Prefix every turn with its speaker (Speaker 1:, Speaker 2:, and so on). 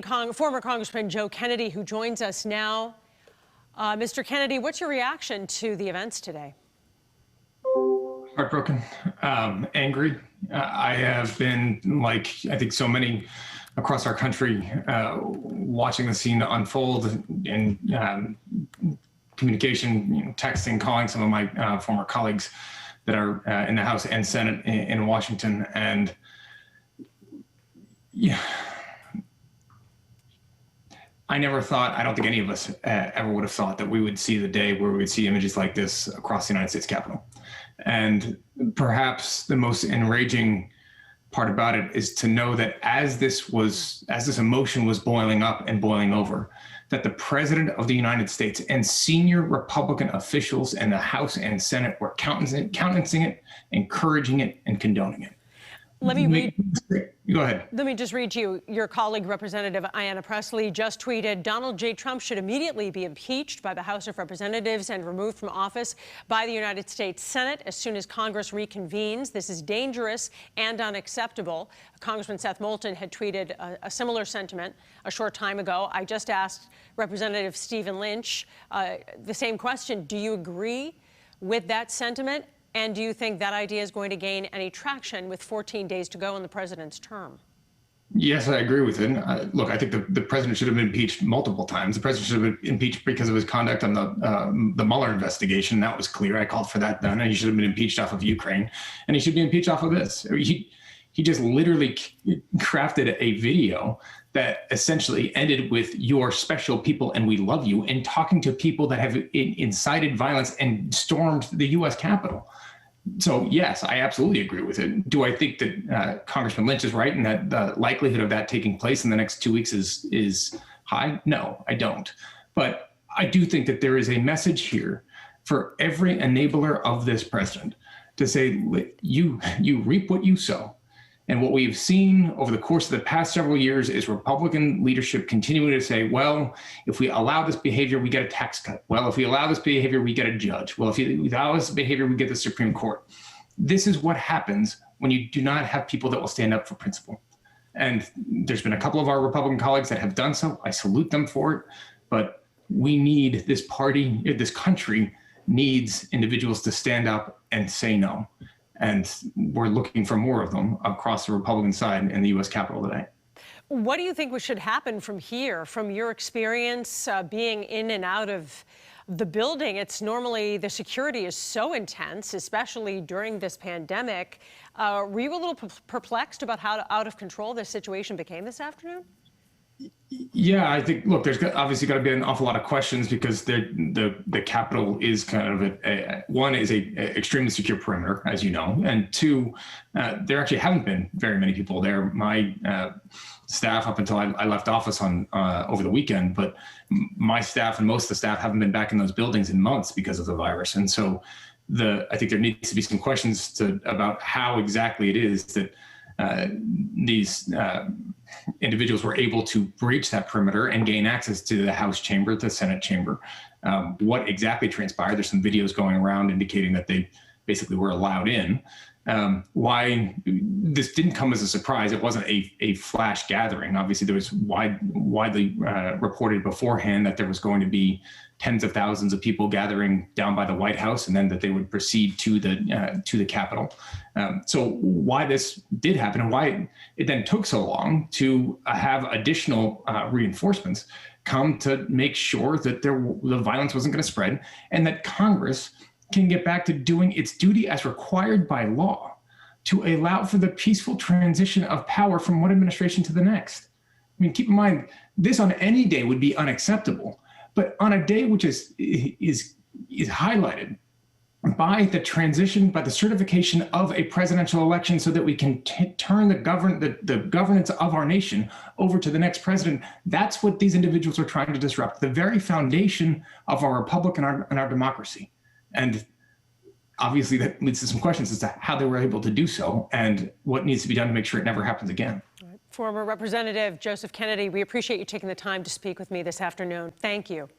Speaker 1: Former Congressman Joe Kennedy, who joins us now. Mr. Kennedy, what's your reaction to the events today?
Speaker 2: Heartbroken, angry. I have been, like I think so many across our country, watching the scene unfold and communication, texting, calling some of my former colleagues that are in the House and Senate in Washington. And yeah, I never thought, I don't think any of us ever would have thought that we would see the day where we would see images like this across the United States Capitol. And perhaps the most enraging part about it is to know that as this emotion was boiling up and boiling over, that the President of the United States and senior Republican officials in the House and Senate were countenancing it, encouraging it, and condoning it.
Speaker 1: Let me read.
Speaker 2: Go ahead.
Speaker 1: Let me just read to you. Your colleague, Representative Ayanna Pressley, just tweeted, Donald J. Trump should immediately be impeached by the House of Representatives and removed from office by the United States Senate as soon as Congress reconvenes. This is dangerous and unacceptable. Congressman Seth Moulton had tweeted a similar sentiment a short time ago. I just asked Representative Stephen Lynch the same question. Do you agree with that sentiment? And do you think that idea is going to gain any traction with 14 days to go in the president's term?
Speaker 2: Yes, I agree with it. Look, I think the president should have been impeached multiple times. The president should have been impeached because of his conduct on the Mueller investigation. That was clear. I called for that done. And he should have been impeached off of Ukraine. And he should be impeached off of this. He just literally crafted a video that essentially ended with "your special people and we love you," and talking to people that have incited violence and stormed the U.S. Capitol. So yes, I absolutely agree with it. Do I think that Congressman Lynch is right and that the likelihood of that taking place in the next 2 weeks is high? No, I don't. But I do think that there is a message here for every enabler of this president to say, you reap what you sow. And what we've seen over the course of the past several years is Republican leadership continuing to say, well, if we allow this behavior, we get a tax cut. Well, if we allow this behavior, we get a judge. Well, if we allow this behavior, we get the Supreme Court. This is what happens when you do not have people that will stand up for principle. And there's been a couple of our Republican colleagues that have done so. I salute them for it. But we need this country needs individuals to stand up and say no. And we're looking for more of them across the Republican side in the U.S. Capitol today.
Speaker 1: What do you think should happen from here? From your experience being in and out of the building, it's normally the security is so intense, especially during this pandemic. Were you a little perplexed about how out of control this situation became this afternoon?
Speaker 2: Yeah, I think, look, there's obviously got to be an awful lot of questions because the Capitol is kind of one is a extremely secure perimeter, as you know, and two, there actually haven't been very many people there. My staff, up until I left office on over the weekend, but my staff and most of the staff haven't been back in those buildings in months because of the virus, and so I think there needs to be some questions about how exactly it is that these individuals were able to breach that perimeter and gain access to the House chamber, the Senate chamber. What exactly transpired? There's some videos going around indicating that they basically were allowed in. Why this didn't come as a surprise, it wasn't a flash gathering. Obviously, there was widely reported beforehand that there was going to be tens of thousands of people gathering down by the White House, and then that they would proceed to the Capitol. So why this did happen and why it then took so long to have additional reinforcements come to make sure that the violence wasn't going to spread and that Congress can get back to doing its duty as required by law to allow for the peaceful transition of power from one administration to the next. I mean, keep in mind, this on any day would be unacceptable, but on a day which is highlighted by the transition, by the certification of a presidential election so that we can turn the governance of our nation over to the next president, that's what these individuals are trying to disrupt, the very foundation of our republic and our democracy. And obviously that leads to some questions as to how they were able to do so and what needs to be done to make sure it never happens again.
Speaker 1: Former Representative Joseph Kennedy, we appreciate you taking the time to speak with me this afternoon. Thank you.